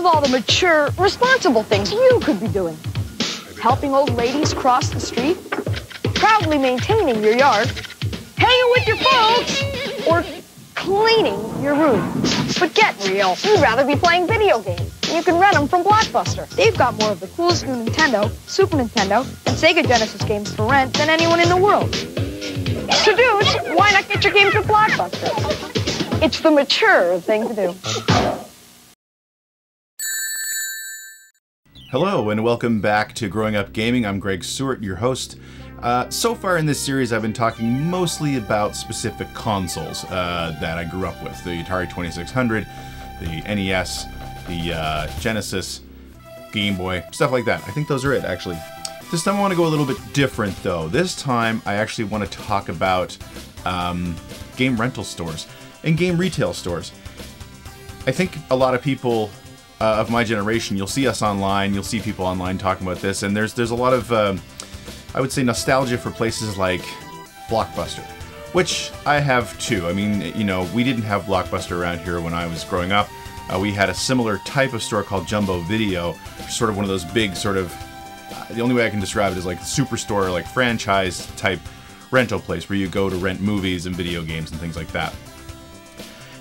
of all the mature, responsible things you could be doing. Helping old ladies cross the street, proudly maintaining your yard, hanging with your folks, or cleaning your room. But get real, you'd rather be playing video games. You can rent them from Blockbuster. They've got more of the coolest new Nintendo, Super Nintendo, and Sega Genesis games for rent than anyone in the world. So dudes, why not get your games at Blockbuster? It's the mature thing to do. Hello and welcome back to Growing Up Gaming. I'm Greg Seward, your host. So far in this series I've been talking mostly about specific consoles that I grew up with. The Atari 2600, the NES, the Genesis, Game Boy, stuff like that. I think those are it, actually. This time I want to go a little bit different, though. This time I actually want to talk about game rental stores and game retail stores. I think a lot of people of my generation, you'll see us online, you'll see people online talking about this, and there's a lot of, I would say, nostalgia for places like Blockbuster, which I have too. I mean, you know, we didn't have Blockbuster around here when I was growing up. We had a similar type of store called Jumbo Video, sort of one of those big sort of, the only way I can describe it is like a superstore, like franchise type rental place where you go to rent movies and video games and things like that.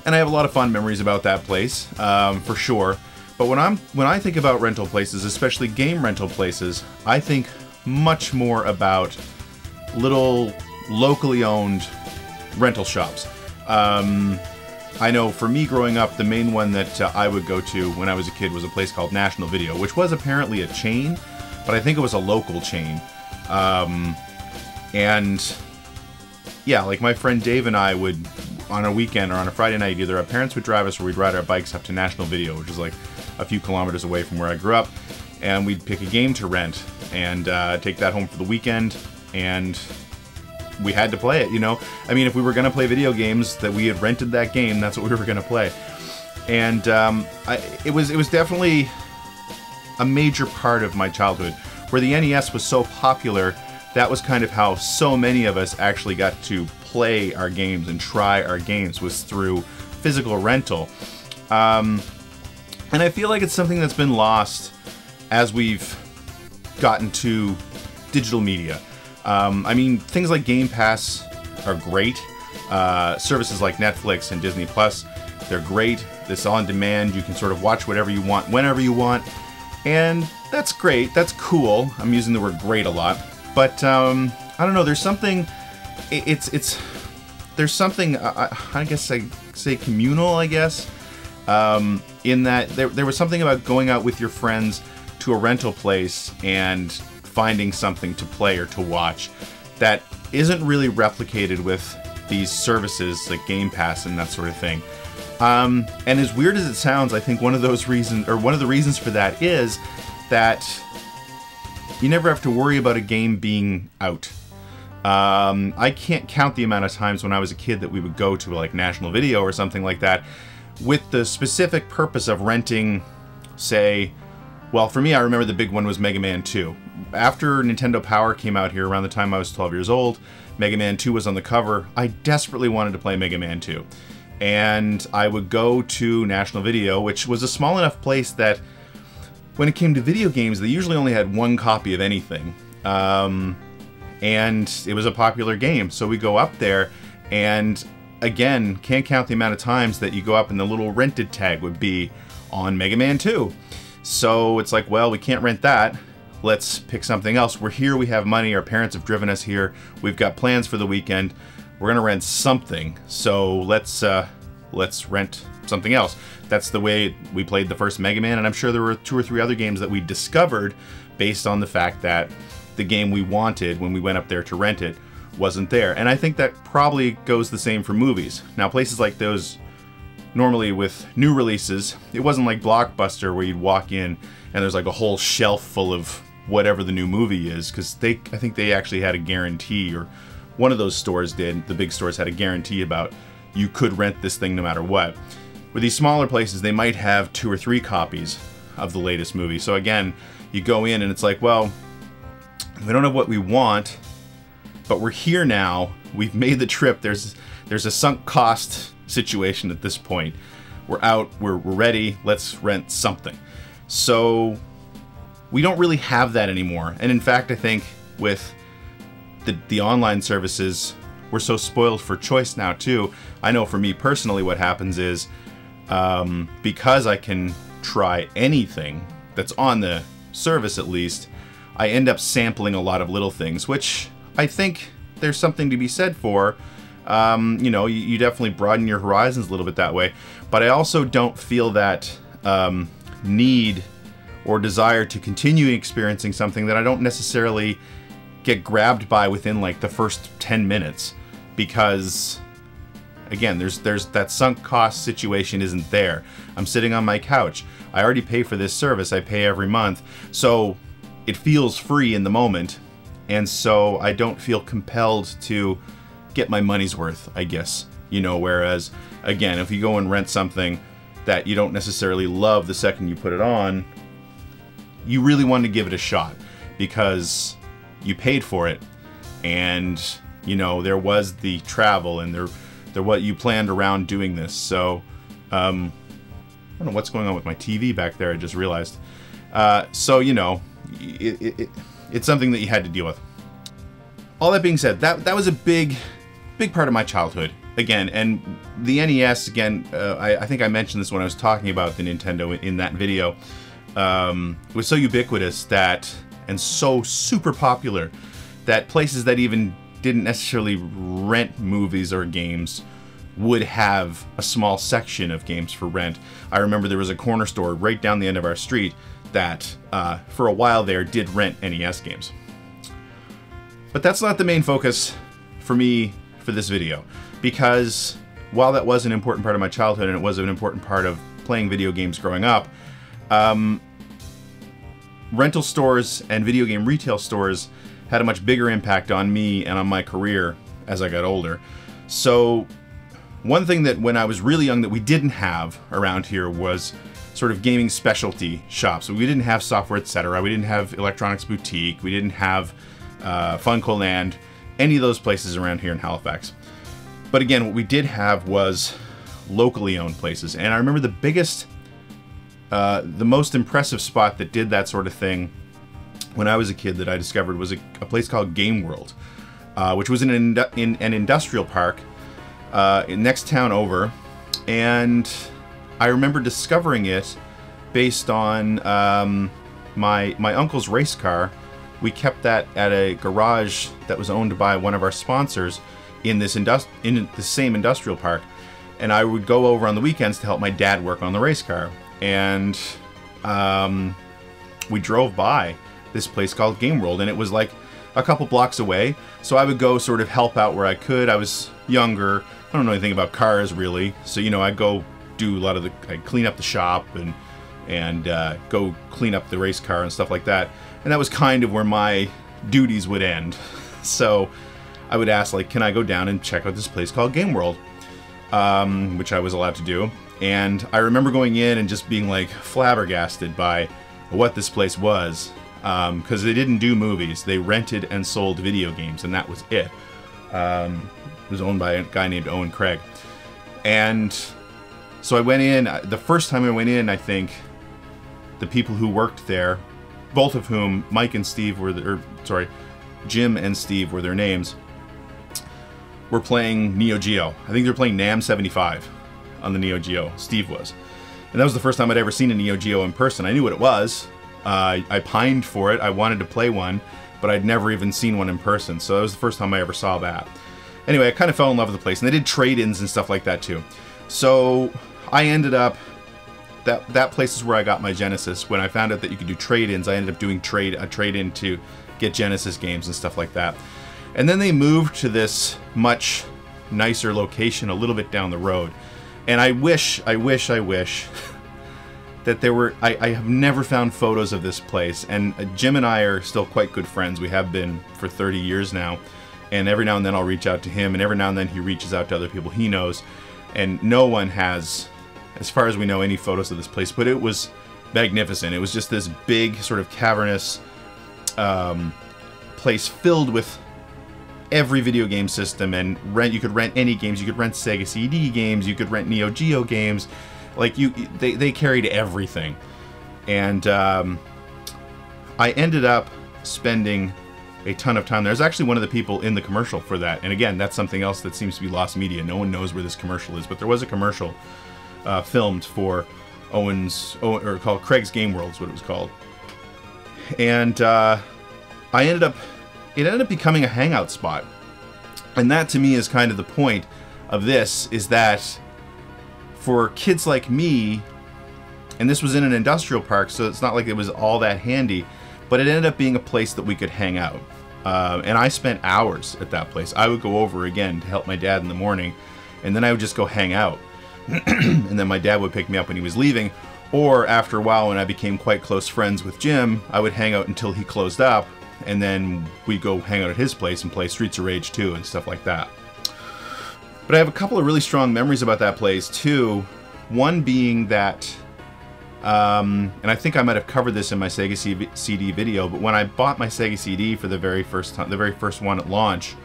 And I have a lot of fond memories about that place, for sure. But when I think about rental places, especially game rental places, I think much more about little locally owned rental shops. I know for me growing up, the main one that I would go to when I was a kid was a place called National Video, which was apparently a chain, but I think it was a local chain. And yeah, like my friend Dave and I would, on a weekend or on a Friday night, either our parents would drive us or we'd ride our bikes up to National Video, which is like a few kilometers away from where I grew up, and we'd pick a game to rent and take that home for the weekend, and we had to play it, you know? I mean, if we were going to play video games, that we had rented that game, that's what we were going to play. And it was definitely a major part of my childhood. Where the NES was so popular, that was kind of how so many of us actually got to play our games and try our games, was through physical rental. And I feel like it's something that's been lost as we've gotten to digital media. I mean, things like Game Pass are great. Services like Netflix and Disney Plus, they're great. It's on demand. You can sort of watch whatever you want, whenever you want. And that's great. That's cool. I'm using the word great a lot. But, I don't know, there's something, there's something, I guess I say communal, I guess, in that there was something about going out with your friends to a rental place and finding something to play or to watch that isn't really replicated with these services like Game Pass and that sort of thing. And as weird as it sounds, I think one of those reasons, or one of the reasons for that, is that you never have to worry about a game being out. I can't count the amount of times when I was a kid that we would go to like National Video or something like that with the specific purpose of renting, say, well, for me, I remember the big one was Mega Man 2. After Nintendo Power came out here around the time I was 12 years old, Mega Man 2 was on the cover. I desperately wanted to play Mega Man 2. And I would go to National Video, which was a small enough place that when it came to video games, they usually only had one copy of anything. And it was a popular game. So we go up there, and again, can't count the amount of times that you go up and the little rented tag would be on Mega Man 2. So it's like, well, we can't rent that. Let's pick something else. We're here, we have money, our parents have driven us here, we've got plans for the weekend, we're gonna rent something, so let's rent something else. That's the way we played the first Mega Man, and I'm sure there were 2 or 3 other games that we discovered based on the fact that the game we wanted when we went up there to rent it wasn't there. And I think that probably goes the same for movies. Now, places like those, normally with new releases, it wasn't like Blockbuster where you'd walk in and there's like a whole shelf full of whatever the new movie is, because I think they actually had a guarantee, or one of those stores did, the big stores had a guarantee about you could rent this thing no matter what. With these smaller places, they might have 2 or 3 copies of the latest movie. So again, you go in and it's like, well, we don't have what we want, but we're here now, we've made the trip, there's a sunk cost situation at this point. we're out, we're ready, let's rent something. So we don't really have that anymore. And in fact, I think with the online services, we're so spoiled for choice now too. I know for me personally what happens is, because I can try anything that's on the service at least, I end up sampling a lot of little things, which I think there's something to be said for. You know, you definitely broaden your horizons a little bit that way. But I also don't feel that need or desire to continue experiencing something that I don't necessarily get grabbed by within like the first 10 minutes. Because, again, there's that sunk cost situation isn't there. I'm sitting on my couch. I already pay for this service. I pay every month. So it feels free in the moment. And so I don't feel compelled to get my money's worth, I guess. You know, whereas, again, if you go and rent something that you don't necessarily love the second you put it on, you really want to give it a shot because you paid for it. And, you know, there was the travel and there what you planned around doing this. So, I don't know what's going on with my TV back there, I just realized. So, you know, it's something that you had to deal with. All that being said, that was a big part of my childhood. Again, and the NES, again, I think I mentioned this when I was talking about the Nintendo in that video. It was so ubiquitous that, and so super popular, that places that even didn't necessarily rent movies or games would have a small section of games for rent. I remember there was a corner store right down the end of our street that, for a while there, did rent NES games. But that's not the main focus for me for this video, because while that was an important part of my childhood and it was an important part of playing video games growing up, rental stores and video game retail stores had a much bigger impact on me and on my career as I got older. So one thing that when I was really young that we didn't have around here was sort of gaming specialty shops. So we didn't have Software Etc. We didn't have Electronics Boutique. We didn't have Funko Land, any of those places around here in Halifax. But again, what we did have was locally owned places. And I remember the biggest, the most impressive spot that did that sort of thing when I was a kid that I discovered was a place called Game World, which was in an industrial park next town over. And I remember discovering it based on my uncle's race car. We kept that at a garage that was owned by one of our sponsors in this in the same industrial park. And I would go over on the weekends to help my dad work on the race car. And we drove by this place called Game World, and it was like a couple blocks away. So I would go sort of help out where I could. I was younger. I don't know anything about cars really. So, you know, I'd go do a lot of I'd clean up the shop and go clean up the race car and stuff like that. And that was kind of where my duties would end. So I would ask, like, can I go down and check out this place called Game World? Which I was allowed to do. And I remember going in and just being like flabbergasted by what this place was. Because they didn't do movies. They rented and sold video games, and that was it. It was owned by a guy named Owen Craig. And so I went in. The first time I went in, I think the people who worked there, both of whom, Mike and Steve were, Jim and Steve were their names, were playing Neo Geo. I think they were playing NAM 75 on the Neo Geo. Steve was. And that was the first time I'd ever seen a Neo Geo in person. I knew what it was. I pined for it. I wanted to play one, but I'd never even seen one in person. So that was the first time I ever saw that. Anyway, I kind of fell in love with the place, and they did trade-ins and stuff like that too. So I ended up, that place is where I got my Genesis. When I found out that you could do trade-ins, I ended up doing a trade-in to get Genesis games and stuff like that. And then they moved to this much nicer location a little bit down the road. And I wish that there were, I have never found photos of this place. And Jim and I are still quite good friends. We have been for 30 years now. And every now and then I'll reach out to him, and every now and then he reaches out to other people he knows. And no one has, as far as we know, any photos of this place. But it was magnificent. It was just this big, sort of cavernous place filled with every video game system, and you could rent any games. You could rent Sega CD games, you could rent Neo Geo games, Like they carried everything. And I ended up spending a ton of time. There's actually one of the people in the commercial for that. And again, that's something else that seems to be lost media. No one knows where this commercial is, but there was a commercial filmed for or called Craig's Game World is what it was called. And it ended up becoming a hangout spot. And that to me is kind of the point of this, is that for kids like me, and this was in an industrial park, so it's not like it was all that handy, but it ended up being a place that we could hang out. And I spent hours at that place. I would go over again to help my dad in the morning, and then I would just go hang out. And then my dad would pick me up when he was leaving, or after a while when I became quite close friends with Jim, I would hang out until he closed up, and then we'd go hang out at his place and play Streets of Rage 2 and stuff like that. But I have a couple of really strong memories about that place too. One being that, and I think I might have covered this in my Sega CD video, but when I bought my Sega CD for the very first time, the very first one at launch,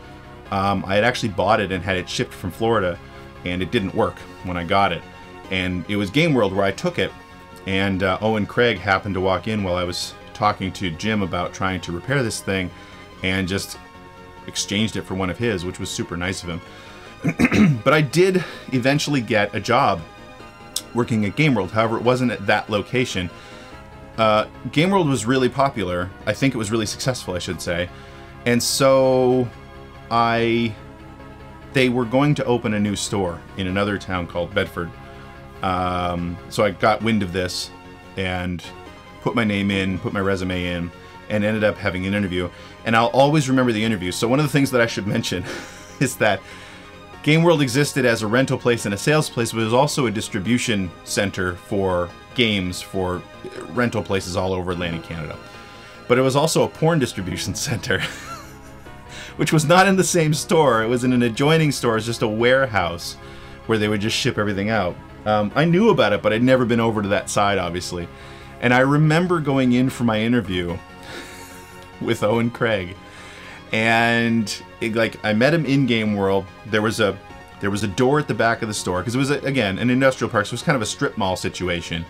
I had actually bought it and had it shipped from Florida, and it didn't work when I got it. And it was Game World where I took it, and Owen Craig happened to walk in while I was talking to Jim about trying to repair this thing, and just exchanged it for one of his, which was super nice of him. But I did eventually get a job working at Game World. However, it wasn't at that location. Game World was really popular. I think it was really successful, I should say. And so they were going to open a new store in another town called Bedford. So I got wind of this and put my name in, put my resume in, and ended up having an interview. And I'll always remember the interview. So one of the things that I should mention is that Game World existed as a rental place and a sales place, but it was also a distribution center for games for rental places all over Atlantic Canada. But it was also a porn distribution center, which was not in the same store. It was in an adjoining store. It was just a warehouse where they would just ship everything out. I knew about it, but I'd never been over to that side, obviously. And I remember going in for my interview with Owen Craig, and I met him in Game World. There was a door at the back of the store, because it was again an industrial park, so it was kind of a strip mall situation.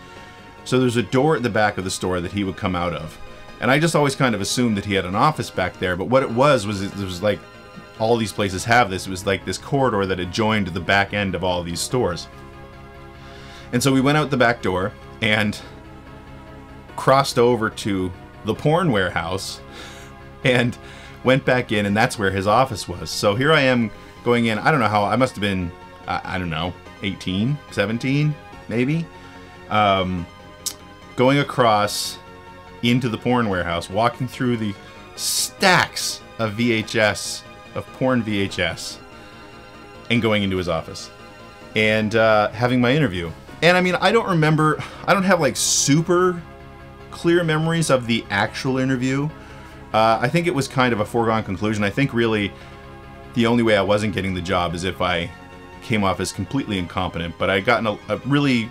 So there's a door at the back of the store that he would come out of, and I just always kind of assumed that he had an office back there. But what it was like all these places have this. It was like this corridor that adjoined the back end of all these stores. And so we went out the back door and crossed over to the porn warehouse and went back in, and that's where his office was. So here I am going in. I don't know how, I must have been, I don't know, 18, 17, maybe. Going across into the porn warehouse, walking through the stacks of VHS, of porn VHS, and going into his office and having my interview. And I mean, I don't have like super clear memories of the actual interview. I think it was kind of a foregone conclusion. I think really the only way I wasn't getting the job is if I came off as completely incompetent. But I got a really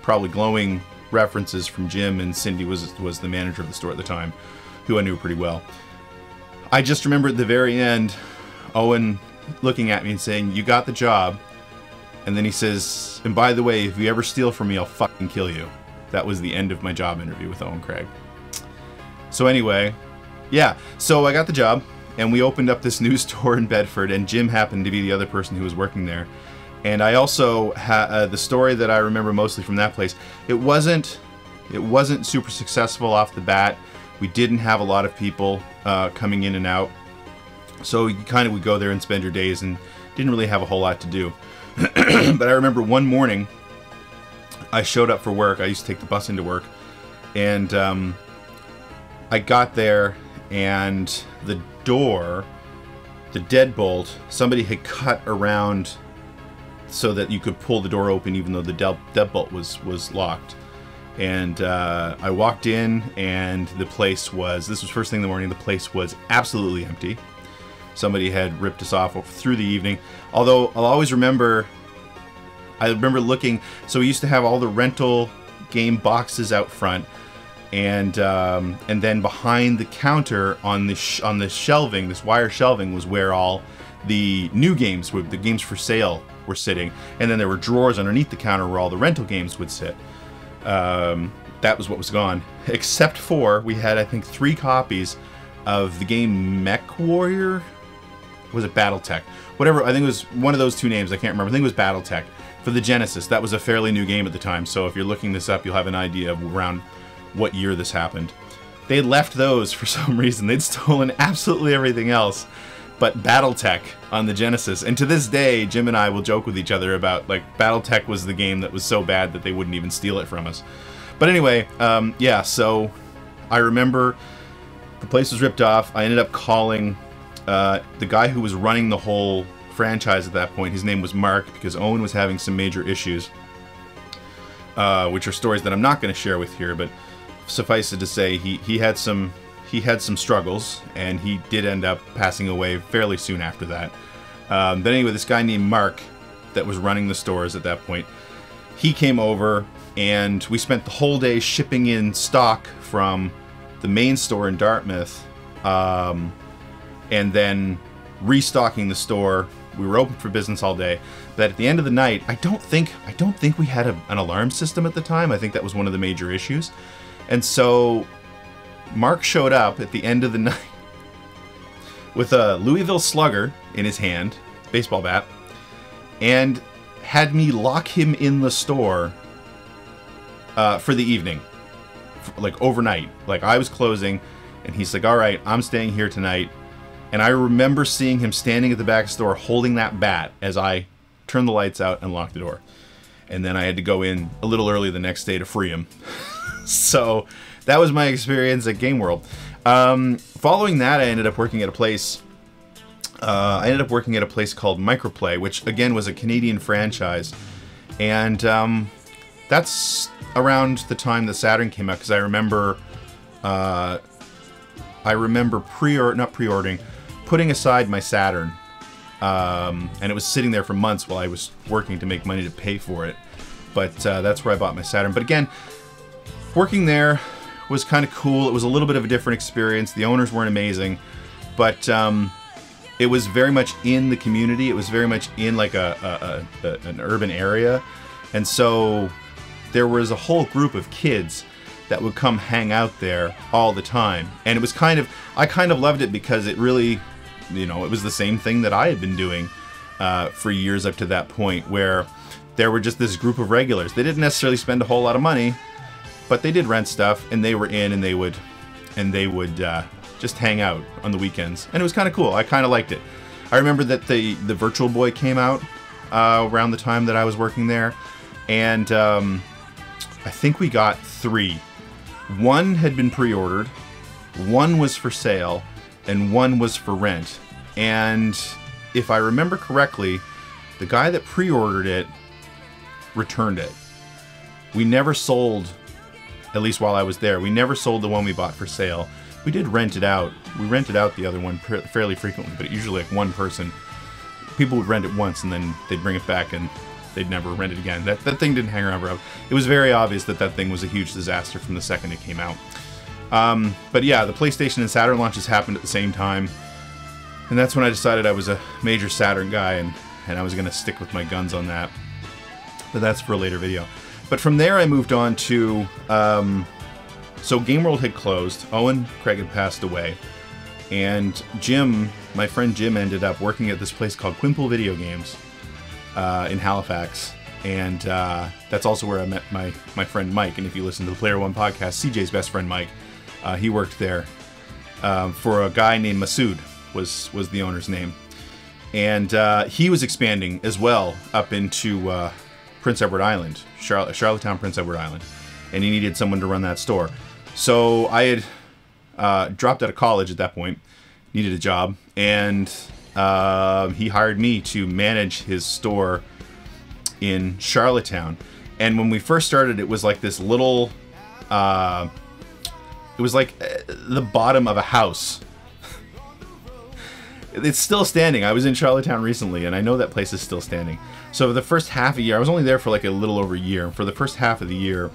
probably glowing references from Jim, and Cindy was the manager of the store at the time, who I knew pretty well. I just remember at the very end, Owen looking at me and saying, "You got the job." And then he says, "And by the way, if you ever steal from me, I'll fucking kill you." That was the end of my job interview with Owen Craig. So anyway, yeah, so I got the job, and we opened up this new store in Bedford, and Jim happened to be the other person who was working there. And I also the story that I remember mostly from that place, it wasn't super successful off the bat. We didn't have a lot of people coming in and out, so you kind of would go there and spend your days and didn't really have a whole lot to do. But I remember one morning I showed up for work. I used to take the bus into work, and I got there, and the door, the deadbolt, somebody had cut around so that you could pull the door open even though the deadbolt was locked. And I walked in, and the place was, this was first thing in the morning, the place was absolutely empty. Somebody had ripped us off through the evening. Although I'll always remember, I remember looking, so we used to have all the rental game boxes out front, and then behind the counter on the shelving, this wire shelving, was where all the new games, the games for sale, were sitting, and then there were drawers underneath the counter where all the rental games would sit. That was what was gone, except for we had, I think, 3 copies of the game Mech Warrior. Was it BattleTech? Whatever, I think it was one of those 2 names, I can't remember. I think it was BattleTech for the Genesis. That was a fairly new game at the time, so if you're looking this up, you'll have an idea of around what year this happened. They had left those for some reason. They'd stolen absolutely everything else but BattleTech on the Genesis. And to this day, Jim and I will joke with each other about, like, BattleTech was the game that was so bad that they wouldn't even steal it from us. But anyway, yeah, so I remember the place was ripped off. I ended up calling the guy who was running the whole franchise at that point. His name was Mark, because Owen was having some major issues, which are stories that I'm not going to share with here, but suffice it to say, he had some struggles, and he did end up passing away fairly soon after that. But anyway, this guy named Mark that was running the stores at that point, he came over, and we spent the whole day shipping in stock from the main store in Dartmouth, and then restocking the store. We were open for business all day. But at the end of the night, I don't think we had an alarm system at the time. I think that was one of the major issues. And so Mark showed up at the end of the night with a Louisville Slugger in his hand, baseball bat, and had me lock him in the store for the evening, like overnight. Like, I was closing, and he's like, all right, I'm staying here tonight. And I remember seeing him standing at the back of the store holding that bat as I turned the lights out and locked the door. And then I had to go in a little early the next day to free him. So that was my experience at Game World. Following that, I ended up working at a place. Called Microplay, which again was a Canadian franchise, and that's around the time that Saturn came out. Because I remember not pre-ordering, putting aside my Saturn, and it was sitting there for months while I was working to make money to pay for it. But that's where I bought my Saturn. But again, working there was kind of cool. It was a little bit of a different experience. The owners weren't amazing, but it was very much in the community. It was very much in like an urban area, and so there was a whole group of kids that would come hang out there all the time. And it was I kind of loved it because it really, it was the same thing that I had been doing for years up to that point, where there were just this group of regulars. They didn't necessarily spend a whole lot of money, but they did rent stuff, and they were in, and they would just hang out on the weekends. And it was kind of cool. I kind of liked it. I remember that the Virtual Boy came out around the time that I was working there, and I think we got 3. One had been pre-ordered, one was for sale, and one was for rent. And if I remember correctly, the guy that pre-ordered it returned it. We never sold, at least while I was there, we never sold the one we bought for sale. We did rent it out. We rented out the other one fairly frequently, but usually like one person. People would rent it once, and then they'd bring it back, and they'd never rent it again. That thing didn't hang around forever. It was very obvious that thing was a huge disaster from the second it came out. But yeah, the PlayStation and Saturn launches happened at the same time, and that's when I decided I was a major Saturn guy, and I was going to stick with my guns on that. But that's for a later video. But from there I moved on to... so Game World had closed, Owen Craig had passed away, and Jim, my friend Jim, ended up working at this place called Quimple Video Games in Halifax, and that's also where I met my friend Mike. And if you listen to the Player One podcast, CJ's best friend Mike, he worked there for a guy named Masood was the owner's name, and he was expanding as well up into Prince Edward Island, Charlottetown, Prince Edward Island, and he needed someone to run that store. So I had dropped out of college at that point, needed a job, and he hired me to manage his store in Charlottetown. And when we first started, it was like this little, it was like the bottom of a house. It's still standing. I was in Charlottetown recently, and I know that place is still standing. So for the first half a year, I was only there for like a little over a year. And for the first half of the year,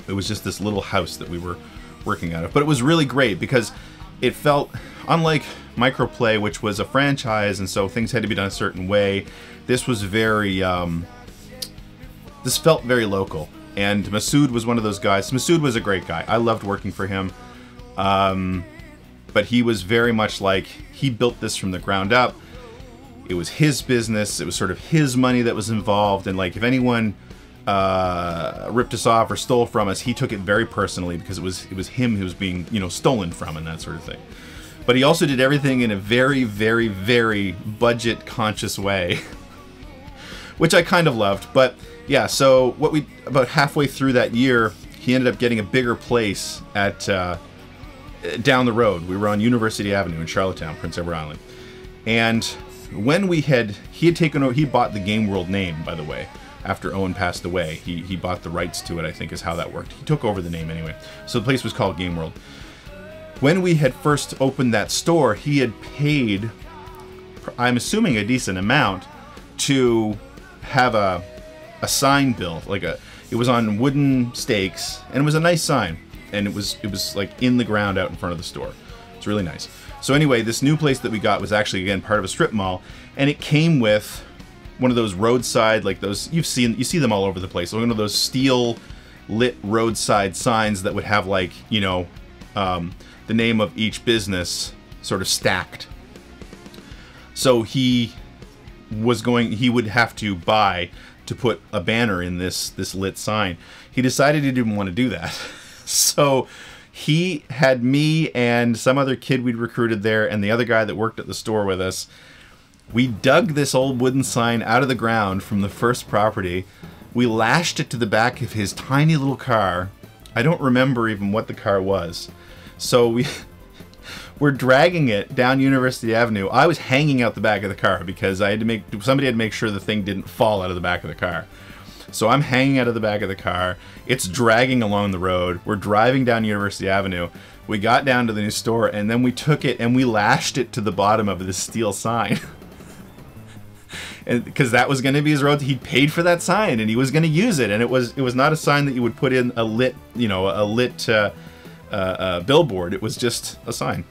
it was just this little house that we were working out of. But it was really great because it felt unlike Microplay, which was a franchise, and so things had to be done a certain way. This was very, this felt very local. And Masood was one of those guys. Masood was a great guy. I loved working for him. But he was very much like, he built this from the ground up. It was his business. It was sort of his money that was involved. And like, if anyone ripped us off or stole from us, he took it very personally, because it was him who was being, you know, stolen from and that sort of thing. But he also did everything in a very, very, very budget conscious way, which I kind of loved. But yeah, so about halfway through that year, he ended up getting a bigger place at down the road. We were on University Avenue in Charlottetown, Prince Edward Island. And when he had taken over, he bought the Game World name, by the way, after Owen passed away. He bought the rights to it, I think is how that worked. He took over the name anyway. So the place was called Game World. When we had first opened that store, he had paid, I'm assuming, a decent amount to have a sign built. It was on wooden stakes, and it was a nice sign. And it was like in the ground out in front of the store. It's really nice. So anyway, this new place that we got was actually, again, part of a strip mall, and it came with one of those roadside, like those, you see them all over the place. One of those steel lit roadside signs that would have, like, you know, the name of each business sort of stacked. So he would have to buy to put a banner in this lit sign. He decided he didn't want to do that. So he had me and some other kid we'd recruited there, and the other guy that worked at the store with us. We dug this old wooden sign out of the ground from the first property. We lashed it to the back of his tiny little car. I don't remember even what the car was. So we're dragging it down University Avenue. I was hanging out the back of the car because somebody had to make sure the thing didn't fall out of the back of the car. So I'm hanging out of the back of the car. It's dragging along the road. We're driving down University Avenue. We got down to the new store, and then we took it and we lashed it to the bottom of this steel sign. And because that was going to be his road, he paid for that sign and he was going to use it. And it was not a sign that you would put in a lit, you know, billboard. It was just a sign.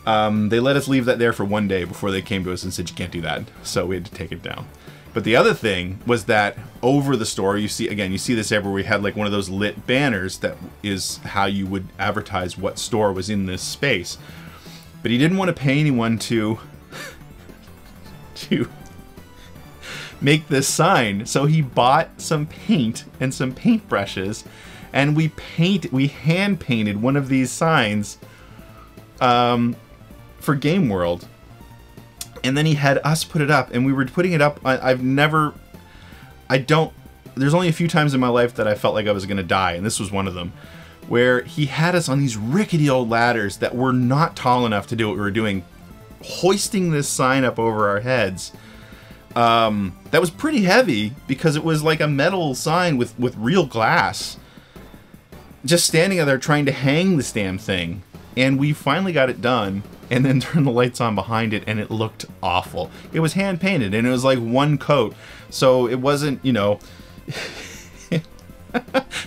They let us leave that there for one day before they came to us and said, you can't do that. So we had to take it down. But the other thing was that over the store, you see this everywhere. We had like one of those lit banners that is how you would advertise what store was in this space. But he didn't want to pay anyone to make this sign. So he bought some paint and some paintbrushes, and we hand painted one of these signs for Game World. And then he had us put it up, and we were putting it up. There's only a few times in my life that I felt like I was going to die, and this was one of them, where he had us on these rickety old ladders that were not tall enough to do what we were doing, hoisting this sign up over our heads. That was pretty heavy because it was like a metal sign with real glass. Just standing there trying to hang this damn thing. And we finally got it done, and then turned the lights on behind it, and it looked awful. It was hand painted, and it was like one coat, so it wasn't, you know, it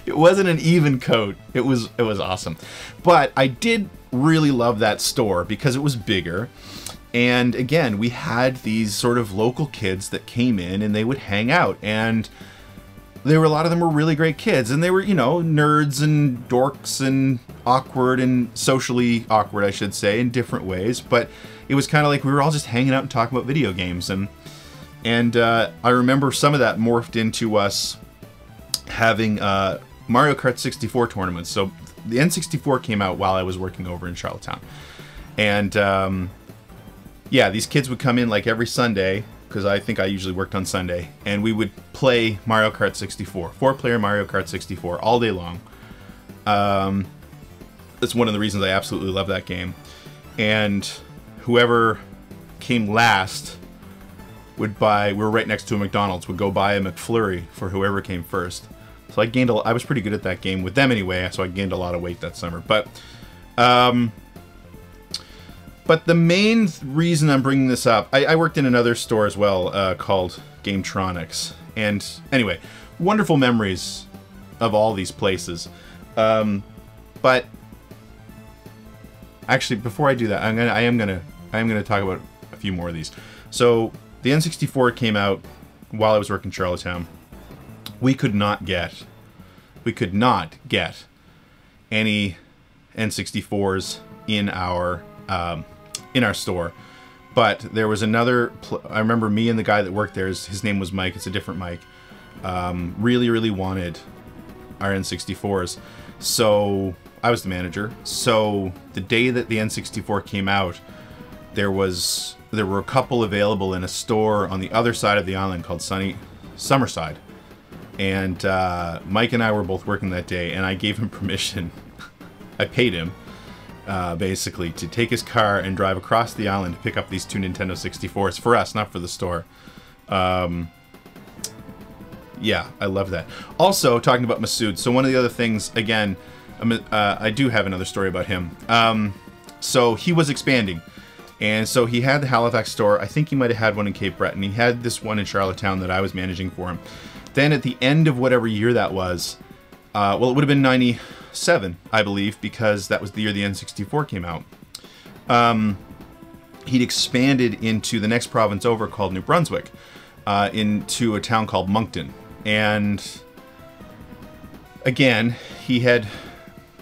wasn't an even coat. It was awesome. But I did really love that store because it was bigger, and again, we had these sort of local kids that came in and they would hang out, and a lot of them were really great kids, and they were, you know, nerds and dorks and awkward and socially awkward, I should say, in different ways. But it was kind of like we were all just hanging out and talking about video games, and I remember some of that morphed into us having Mario Kart 64 tournaments. So the N64 came out while I was working over in Charlottetown, and yeah, these kids would come in like every Sunday, because I think I usually worked on Sunday, and we would play Mario Kart 64, 4-player Mario Kart 64, all day long. That's one of the reasons I absolutely love that game. And whoever came last would buy, we were right next to a McDonald's, would go buy a McFlurry for whoever came first. So I was pretty good at that game, with them anyway, so I gained a lot of weight that summer. But the main reason I'm bringing this up, I worked in another store as well called Gametronics. And anyway, wonderful memories of all these places. But Actually, before I do that, I am gonna talk about a few more of these. So the N64 came out while I was working in Charlottetown. We could not get any N64s in our store. But there was another. I remember me and the guy that worked there. His name was Mike. It's a different Mike. Really wanted our N64s. So I was the manager. So the day that the N64 came out, there were a couple available in a store on the other side of the island called Summerside. And Mike and I were both working that day, and I gave him permission. I paid him. Basically, to take his car and drive across the island to pick up these two Nintendo 64s for us, not for the store. Yeah, I love that. Also, talking about Masood, so one of the other things, again, I do have another story about him. So he was expanding, and so he had the Halifax store. I think he might have had one in Cape Breton. He had this one in Charlottetown that I was managing for him. Then at the end of whatever year that was, well, it would have been 97, I believe, because that was the year the N64 came out. He'd expanded into the next province over called New Brunswick, into a town called Moncton. And again, he had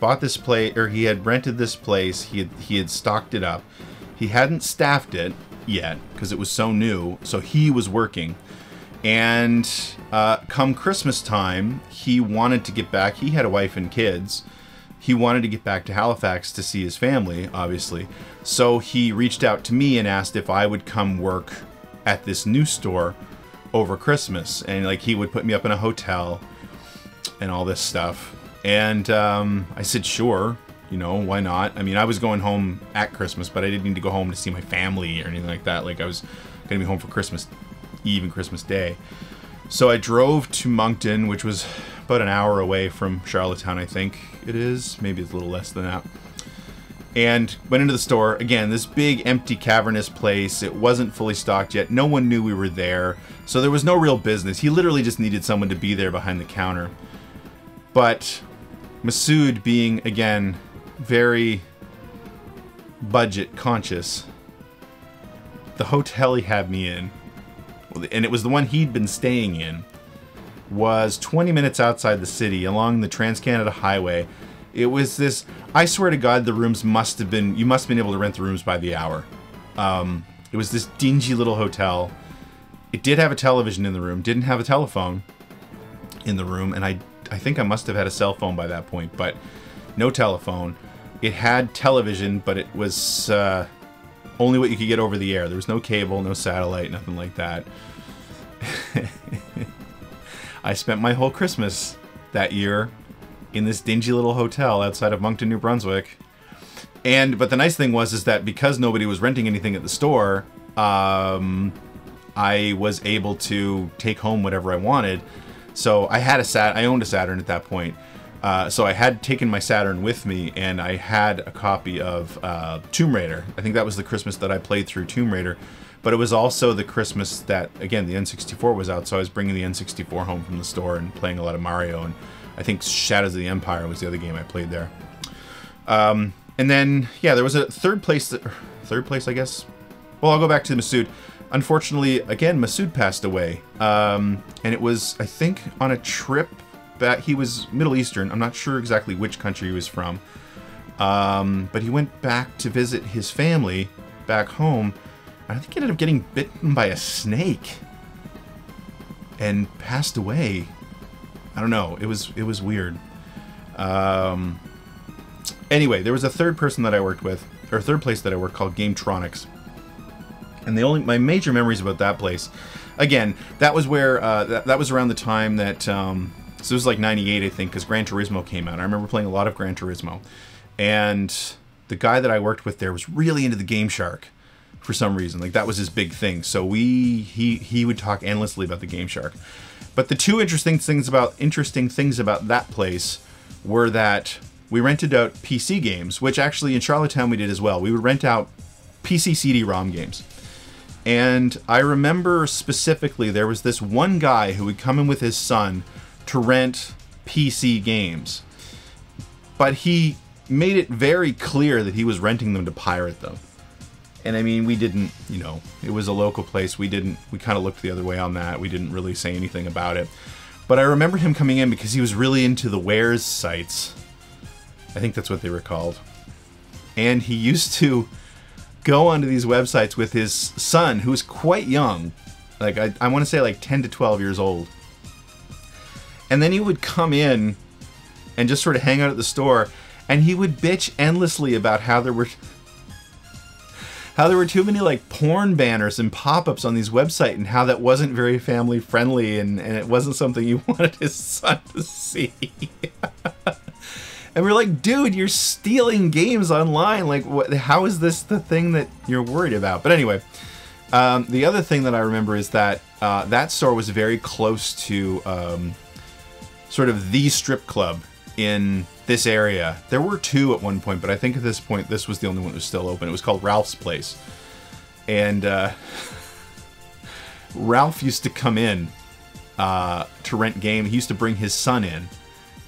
bought this place, or he had rented this place. He had stocked it up. He hadn't staffed it yet because it was so new. So he was working. And come Christmas time, he wanted to get back. He had a wife and kids. He wanted to get back to Halifax to see his family, obviously. So he reached out to me and asked if I would come work at this new store over Christmas. And like he would put me up in a hotel and all this stuff. And I said, sure, you know, why not? I mean, I was going home at Christmas, but I didn't need to go home to see my family or anything like that. Like I was going to be home for Christmas Eve and Christmas Day. So I drove to Moncton, which was about an hour away from Charlottetown, I think it is. Maybe it's a little less than that. And went into the store. Again, this big, empty, cavernous place. It wasn't fully stocked yet. No one knew we were there. So there was no real business. He literally just needed someone to be there behind the counter. But Masood, being, again, very budget conscious, the hotel he had me in, and it was the one he'd been staying in, was 20 minutes outside the city along the Trans-Canada Highway. It was this, I swear to God, the rooms must have been, you must have been able to rent the rooms by the hour. It was this dingy little hotel. It did have a television in the room, didn't have a telephone in the room, and I think I must have had a cell phone by that point, but no telephone. It had television, but it was only what you could get over the air. There was no cable, no satellite, nothing like that. I spent my whole Christmas that year in this dingy little hotel outside of Moncton, New Brunswick. But the nice thing was that because nobody was renting anything at the store, I was able to take home whatever I wanted. So I had I owned a Saturn at that point. So I had taken my Saturn with me, and I had a copy of Tomb Raider. I think that was the Christmas that I played through Tomb Raider. But it was also the Christmas that, again, the N64 was out, so I was bringing the N64 home from the store and playing a lot of Mario, and I think Shadows of the Empire was the other game I played there. And then, yeah, there was a third place, I guess? Well, I'll go back to Masood. Unfortunately, again, Masood passed away, and it was, I think, on a trip back. He was Middle Eastern. I'm not sure exactly which country he was from, but he went back to visit his family back home. I think he ended up getting bitten by a snake and passed away. I don't know. It was weird. Anyway, there was a third person that I worked with, or third place that I worked, called Gametronics. And my major memories about that place, again, that was where that was around the time that so it was like 98, I think, because Gran Turismo came out. I remember playing a lot of Gran Turismo, and the guy that I worked with there was really into the Game Shark. For some reason, like that was his big thing. So he would talk endlessly about the Game Shark. But the two interesting things about that place were that we rented out PC games, which actually in Charlottetown we did as well. We would rent out PC CD-ROM games. And I remember specifically there was this one guy who would come in with his son to rent PC games. But he made it very clear that he was renting them to pirate them. And I mean, we didn't, you know, it was a local place. We kind of looked the other way on that. We didn't really say anything about it. But I remember him coming in because he was really into the wares sites. I think that's what they were called. And he used to go onto these websites with his son, who was quite young. Like, I want to say like 10 to 12 years old. And then he would come in and just sort of hang out at the store, and he would bitch endlessly about how there were too many like porn banners and pop-ups on these websites, and how that wasn't very family friendly, and it wasn't something you wanted his son to see. And we're like, dude, you're stealing games online. Like, how is this the thing that you're worried about? But anyway, the other thing that I remember is that that store was very close to sort of the strip club in this area. There were two at one point, but I think at this point this was the only one that was still open. It was called Ralph's Place. And Ralph used to come in to rent games. He used to bring his son in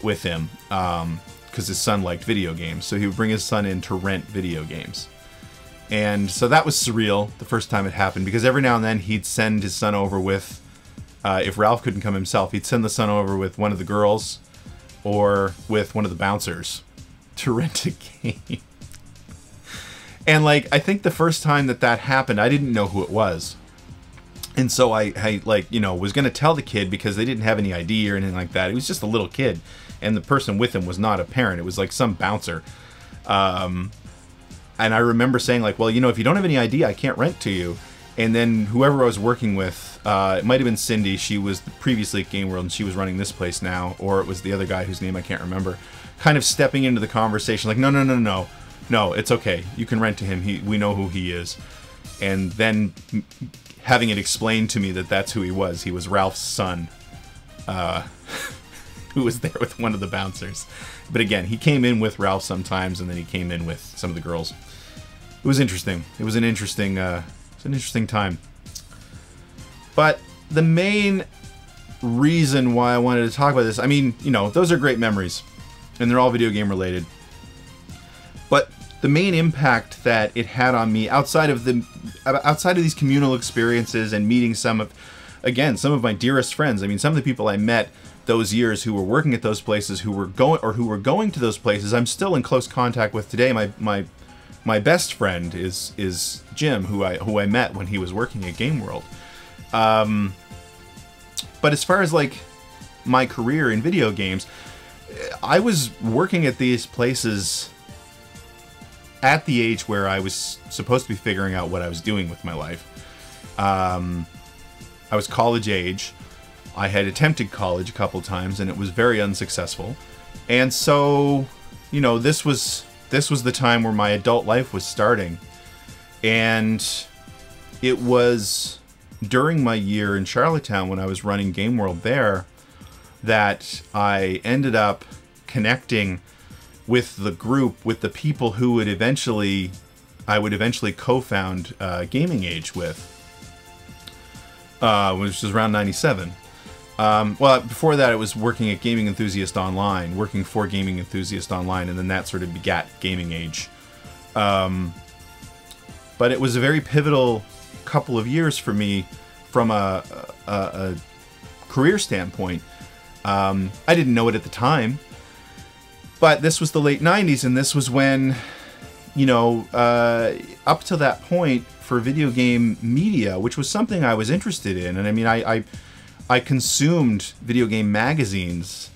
with him because his son liked video games. So he would bring his son in to rent video games. And so that was surreal the first time it happened, because every now and then he'd send his son over with, if Ralph couldn't come himself, he'd send the son over with one of the girls or with one of the bouncers to rent a game. And like, I think the first time that happened, I didn't know who it was. And so I like, you know, was going to tell the kid because they didn't have any ID or anything like that. He was just a little kid. And the person with him was not a parent. It was like some bouncer. And I remember saying like, well, you know, if you don't have any ID, I can't rent to you. And then whoever I was working with, it might have been Cindy. She was previously at Game World, and she was running this place now. Or it was the other guy whose name I can't remember. Kind of stepping into the conversation like, no, it's okay. You can rent to him. We know who he is. And then having it explained to me that that's who he was. He was Ralph's son, who was there with one of the bouncers. But again, he came in with Ralph sometimes, and then he came in with some of the girls. It was interesting. It was an interesting time. But the main reason why I wanted to talk about this, I mean, you know, those are great memories, and they're all video game related. But the main impact that it had on me outside of these communal experiences and meeting some of my dearest friends. I mean, some of the people I met those years who were working at those places, who were going to those places, I'm still in close contact with today. My best friend is Jim, who I met when he was working at Game World. But as far as like my career in video games, I was working at these places at the age where I was supposed to be figuring out what I was doing with my life. I was college age. I had attempted college a couple times, and it was very unsuccessful. And so, you know, this was the time where my adult life was starting. And it was during my year in Charlottetown when I was running Game World there that I ended up connecting with the group, with the people who would eventually co-found Gaming Age with, which was around 97. Well, before that, it was working at Gaming Enthusiast Online, working for Gaming Enthusiast Online, and then that sort of begat Gaming Age. But it was a very pivotal couple of years for me from a career standpoint. I didn't know it at the time, but this was the late 90s, and this was when, you know, up to that point for video game media, which was something I was interested in. And I mean, I consumed video game magazines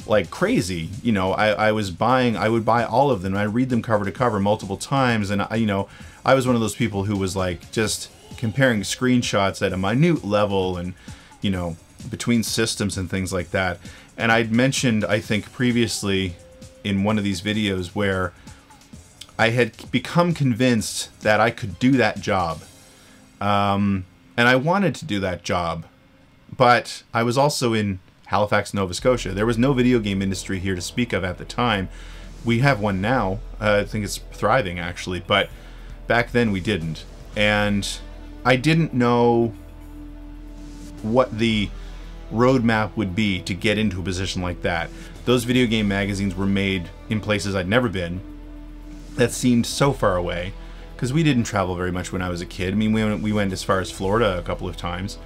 like crazy. You know, I would buy all of them. I'd read them cover to cover multiple times. And I was one of those people who was like just comparing screenshots at a minute level and, you know, between systems and things like that. And I'd mentioned, I think previously in one of these videos, where I had become convinced that I could do that job. And I wanted to do that job. But I was also in Halifax, Nova Scotia. There was no video game industry here to speak of at the time. We have one now. I think it's thriving, actually. But back then we didn't. And I didn't know what the roadmap would be to get into a position like that. those video game magazines were made in places I'd never been, that seemed so far away, because we didn't travel very much when I was a kid. I mean, we went as far as Florida a couple of times,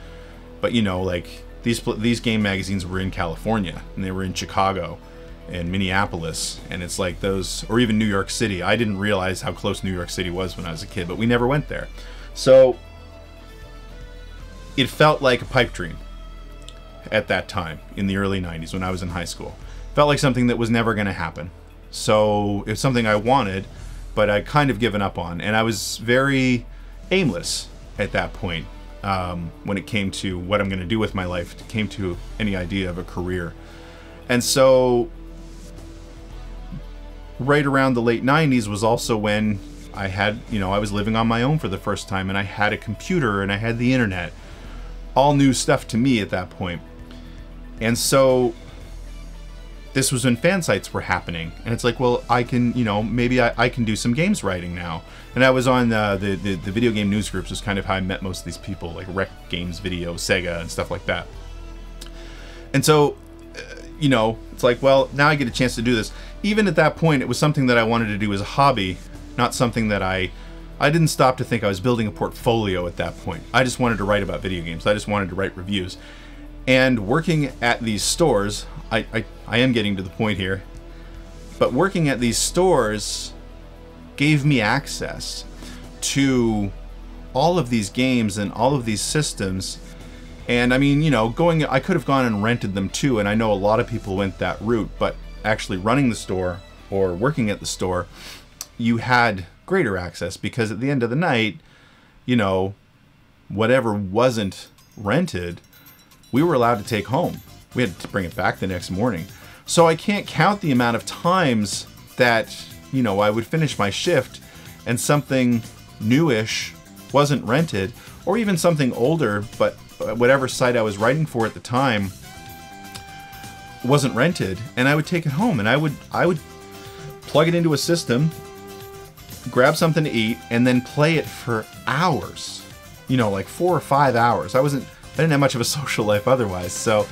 but you know, like these game magazines were in California, and they were in Chicago and Minneapolis, and it's like those, or even New York City. I didn't realize how close New York City was when I was a kid, but we never went there. So it felt like a pipe dream at that time in the early 90s when I was in high school. Felt like something that was never going to happen. So it's something I wanted, but I kind of given up on, and I was very aimless at that point when it came to what I'm going to do with my life. It came to any idea of a career. And so right around the late 90s was also when I had, you know, I was living on my own for the first time, and I had a computer and I had the internet. All new stuff to me at that point. And so this was when fan sites were happening, and it's like, well, I can, you know, maybe I can do some games writing now. And I was on the video game news groups, is kind of how I met most of these people, like Rec Games Video, Sega, and stuff like that. And so, you know, it's like, well, now I get a chance to do this. Even at that point, it was something that I wanted to do as a hobby, not something that I didn't stop to think I was building a portfolio at that point. I just wanted to write about video games. I just wanted to write reviews. And working at these stores, I am getting to the point here, but working at these stores gave me access to all of these games and all of these systems. And I mean, you know, I could have gone and rented them too, and I know a lot of people went that route, but actually running the store or working at the store, you had greater access, because at the end of the night, you know, whatever wasn't rented, we were allowed to take home. We had to bring it back the next morning. So I can't count the amount of times that, you know, I would finish my shift and something newish wasn't rented, or even something older, but whatever site I was writing for at the time wasn't rented, and I would take it home and I would plug it into a system, grab something to eat, and then play it for hours. You know, like 4 or 5 hours. I didn't have much of a social life otherwise, so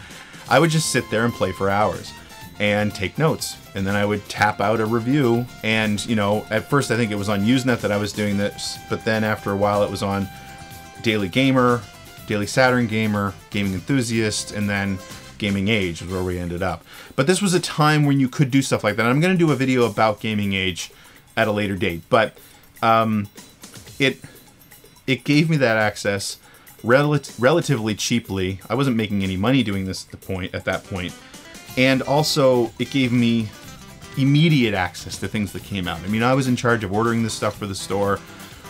I would just sit there and play for hours and take notes. And then I would tap out a review, and, you know, at first I think it was on Usenet that I was doing this, but then after a while it was on Daily Gamer, Daily Saturn Gamer, Gaming Enthusiast, and then Gaming Age is where we ended up. But this was a time when you could do stuff like that. I'm going to do a video about Gaming Age at a later date, but it gave me that access relatively cheaply. I wasn't making any money doing this at that point, and also it gave me immediate access to things that came out. I mean, I was in charge of ordering this stuff for the store.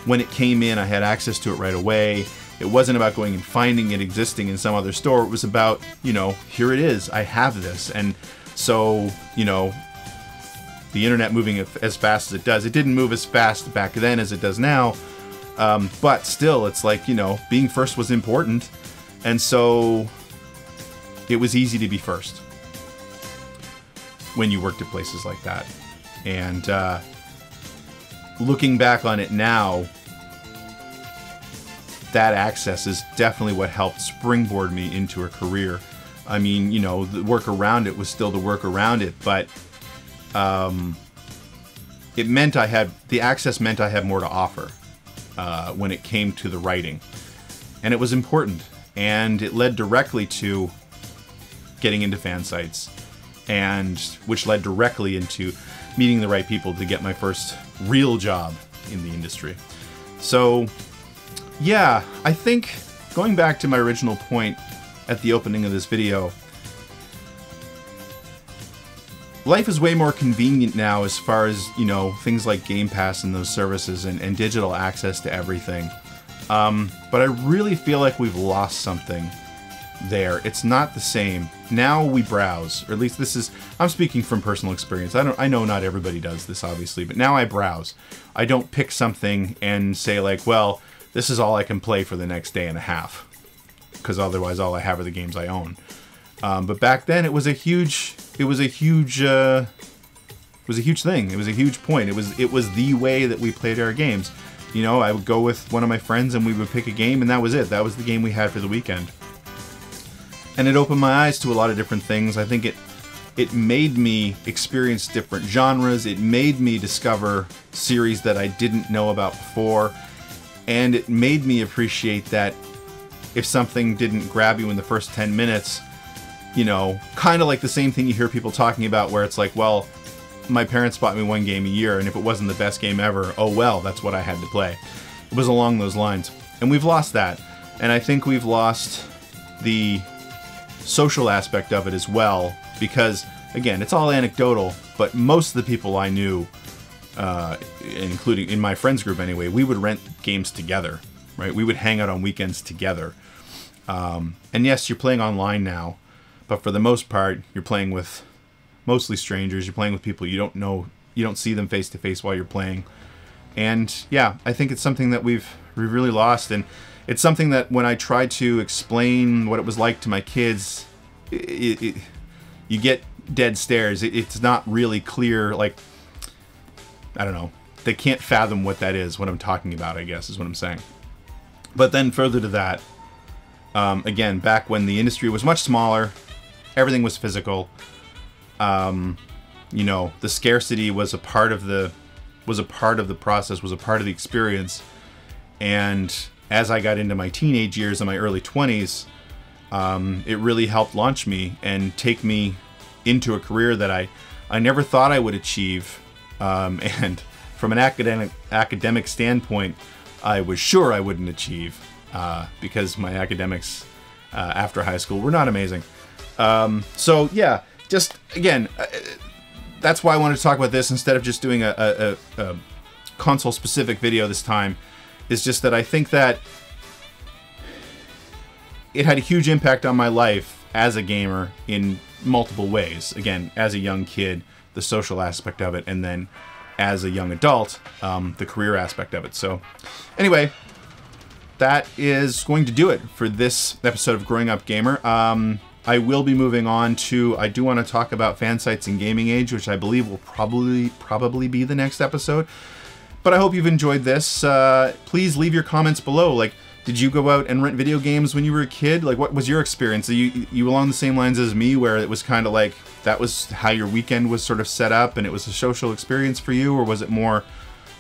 When it came in, I had access to it right away. It wasn't about going and finding it existing in some other store. It was about, you know, here it is, I have this. And so, you know, the internet moving as fast as it does, it didn't move as fast back then as it does now. But still, it's like, you know, being first was important. And so it was easy to be first when you worked at places like that. And looking back on it now, that access is definitely what helped springboard me into a career. I mean, you know, the work around it was still the work around it, but it meant the access meant I had more to offer when it came to the writing. And it was important. And it led directly to getting into fan sites, and which led directly into meeting the right people to get my first real job in the industry. So, yeah, I think going back to my original point at the opening of this video, life is way more convenient now as far as, you know, things like Game Pass and those services and digital access to everything. But I really feel like we've lost something there. It's not the same. Now we browse, or at least I'm speaking from personal experience. I know not everybody does this, obviously, but now I browse. I don't pick something and say like, well, this is all I can play for the next day and a half, because otherwise all I have are the games I own. But back then it was a huge thing. It was a huge point. It was the way that we played our games. You know, I would go with one of my friends and we would pick a game, and that was it. That was the game we had for the weekend. And it opened my eyes to a lot of different things. I think it it made me experience different genres. It made me discover series that I didn't know about before. And it made me appreciate that if something didn't grab you in the first 10 minutes, you know, kind of like the same thing you hear people talking about where it's like, well, my parents bought me one game a year, and if it wasn't the best game ever, oh well, that's what I had to play. It was along those lines. And we've lost that. And I think we've lost the social aspect of it as well, because, again, it's all anecdotal, but most of the people I knew, including in my friends group anyway, we would rent games together, right? We would hang out on weekends together. And yes, you're playing online now, but for the most part, you're playing with mostly strangers. You're playing with people you don't know. You don't see them face to face while you're playing. And yeah, I think it's something that we've really lost. And it's something that when I try to explain what it was like to my kids, you get dead stares. It's not really clear. Like, I don't know. They can't fathom what that is, what I'm talking about, I guess, is what I'm saying. But then further to that, again, back when the industry was much smaller, everything was physical. You know, the scarcity was a part of the process, was a part of the experience. And as I got into my teenage years and my early 20s, it really helped launch me and take me into a career that I never thought I would achieve. And from an academic standpoint, I was sure I wouldn't achieve, because my academics after high school were not amazing. So yeah, just again, that's why I wanted to talk about this instead of just doing a console-specific video this time. Is just that I think that it had a huge impact on my life as a gamer in multiple ways. Again, as a young kid, the social aspect of it, and then as a young adult, the career aspect of it. So anyway, that is going to do it for this episode of Growing Up Gamer. I will be moving on to, I do want to talk about fan sites and gaming age, which I believe will probably be the next episode. But I hope you've enjoyed this. Please leave your comments below. Like, did you go out and rent video games when you were a kid? Like, what was your experience? Are you along the same lines as me, where it was kind of like, that was how your weekend was sort of set up and it was a social experience for you? Or was it more,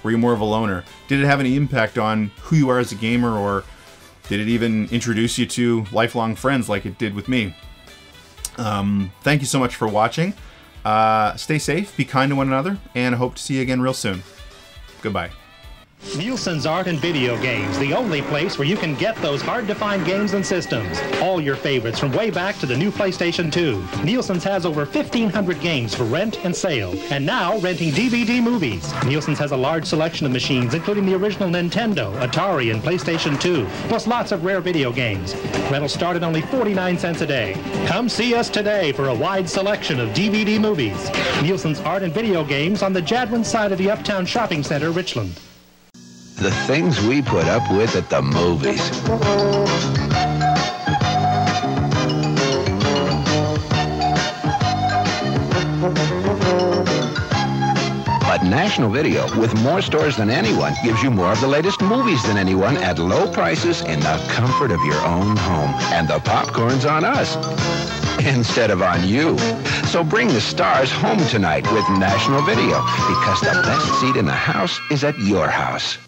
were you more of a loner? Did it have any impact on who you are as a gamer? Or did it even introduce you to lifelong friends like it did with me? Thank you so much for watching. Stay safe, be kind to one another, and I hope to see you again real soon. Goodbye. Nielsen's Art and Video Games, the only place where you can get those hard-to-find games and systems. All your favorites from way back to the new PlayStation 2. Nielsen's has over 1,500 games for rent and sale, and now renting DVD movies. Nielsen's has a large selection of machines, including the original Nintendo, Atari, and PlayStation 2, plus lots of rare video games. Rentals start at only 49 cents a day. Come see us today for a wide selection of DVD movies. Nielsen's Art and Video Games on the Jadwin side of the Uptown Shopping Center, Richland. The things we put up with at the movies. But National Video, with more stores than anyone, gives you more of the latest movies than anyone at low prices in the comfort of your own home. And the popcorn's on us instead of on you. So bring the stars home tonight with National Video, because the best seat in the house is at your house.